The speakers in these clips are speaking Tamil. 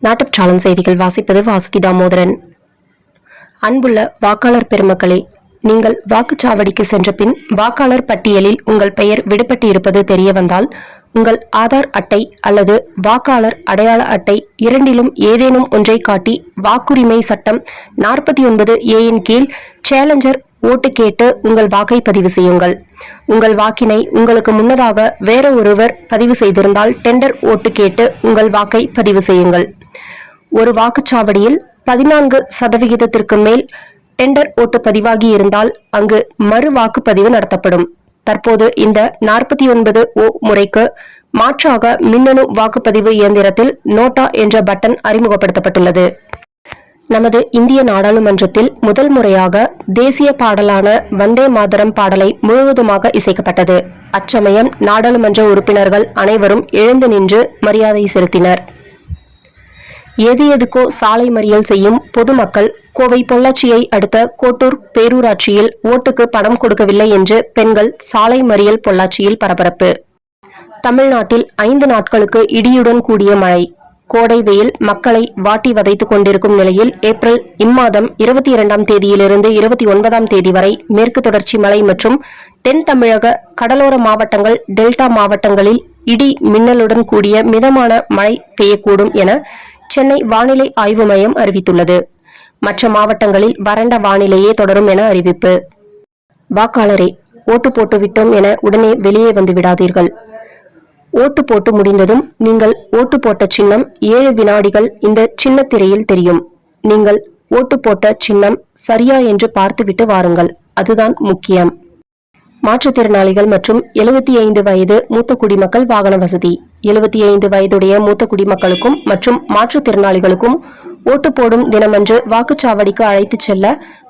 நாட்டுச்சாளன் செய்திகள் வாசிப்பது வாசுகி தாமோதரன். அன்புள்ள வாக்காளர் பெருமக்களே, நீங்கள் வாக்குச்சாவடிக்கு சென்ற பின் வாக்காளர் பட்டியலில் உங்கள் பெயர் விடுபட்டு இருப்பது தெரிய வந்தால் உங்கள் ஆதார் அட்டை அல்லது வாக்காளர் அடையாள அட்டை இரண்டிலும் ஏதேனும் ஒன்றை காட்டி வாக்குரிமை சட்டம் 49A கீழ் சேலஞ்சர் ஓட்டு கேட்டு உங்கள் வாக்கை பதிவு செய்யுங்கள். உங்கள் வாக்கினை உங்களுக்கு முன்னதாக வேற ஒருவர் பதிவு செய்திருந்தால் டெண்டர் ஓட்டு கேட்டு உங்கள் வாக்கை பதிவு செய்யுங்கள். ஒரு வாக்குச்சாவடியில் 14% மேல் டெண்டர் ஓட்டு பதிவாகி இருந்தால் அங்கு மறு வாக்குப்பதிவு நடத்தப்படும். தற்போது இந்த 49O முறைக்கு மாற்றாக மின்னணு வாக்குப்பதிவு இயந்திரத்தில் நோட்டா என்ற பட்டன் அறிமுகப்படுத்தப்பட்டுள்ளது. நமது இந்திய நாடாளுமன்றத்தில் முதல் முறையாக தேசிய பாடலான வந்தே மாதரம் பாடலை முழுவதுமாக இசைக்கப்பட்டது. அச்சமயம் நாடாளுமன்ற உறுப்பினர்கள் அனைவரும் எழுந்து நின்று மரியாதை செலுத்தினர். எதுக்கோ சாலை மறியல் செய்யும் பொதுமக்கள் கோவை பொள்ளாச்சியை அடுத்த கோட்டூர் பேரூராட்சியில் ஓட்டுக்கு பணம் கொடுக்கவில்லை என்று பெண்கள் சாலை மறியல். பொள்ளாச்சியில் பரபரப்பு. தமிழ்நாட்டில் 5 நாட்களுக்கு இடியுடன் கூடிய மழை. கோடை வெயில் மக்களை வாட்டி வதைத்துக் கொண்டிருக்கும் நிலையில் ஏப்ரல் இம்மாதம் 22ஆம் தேதியிலிருந்து 29ஆம் தேதி வரை மேற்கு தொடர்ச்சி மலை மற்றும் தென் தமிழக கடலோர மாவட்டங்கள், டெல்டா மாவட்டங்களில் இடி மின்னலுடன் கூடிய மிதமான மழை பெய்யக்கூடும் என சென்னை வானிலை ஆய்வு மையம் அறிவித்துள்ளது. மற்ற மாவட்டங்களில் வறண்ட வானிலையே தொடரும் என அறிவிப்பு. வாக்காளரே, ஓட்டு போட்டு விட்டோம் என உடனே வெளியே வந்து விடாதீர்கள். ஓட்டு போட்டு முடிந்ததும் நீங்கள் ஓட்டு போட்ட சின்னம் 7 வினாடிகள் இந்த சின்ன திரையில் தெரியும். நீங்கள் ஓட்டு போட்ட சின்னம் சரியா என்று பார்த்துவிட்டு வாருங்கள். அதுதான் முக்கியம். மாற்றுத்திறனாளிகள் மற்றும் 75 வயது மூத்த குடிமக்கள் வாகன வசதி. 75 வயதுடைய மூத்த குடிமக்களுக்கும் மற்றும் மாற்றுத்திறனாளிகளுக்கும் ஓட்டு போடும் தினமன்று வாக்குச்சாவடிக்கு அழைத்துச் செல்ல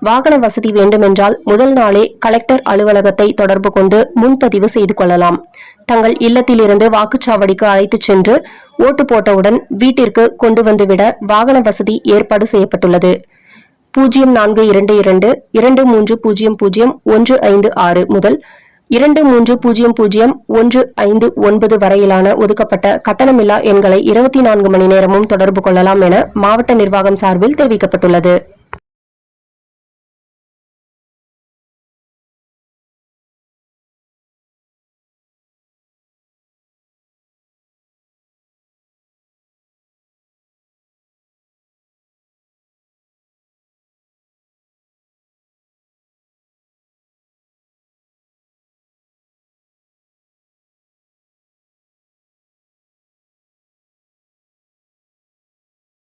வாகன வசதி வேண்டுமென்றால் முதல் நாளே கலெக்டர் அலுவலகத்தை தொடர்பு கொண்டு முன்பதிவு செய்து கொள்ளலாம். தங்கள் இல்லத்திலிருந்து வாக்குச்சாவடிக்கு அழைத்துச் சென்று ஓட்டு போட்டவுடன் வீட்டிற்கு கொண்டு வந்துவிட வாகன வசதி ஏற்பாடு செய்யப்பட்டுள்ளது. 0422300156 முதல் 23000159 வரையிலான ஒதுக்கப்பட்ட கட்டணமில்லா எண்களை 24 மணி நேரமும் தொடர்பு கொள்ளலாம் என மாவட்ட நிர்வாகம் சார்பில் தெரிவிக்கப்பட்டுள்ளது.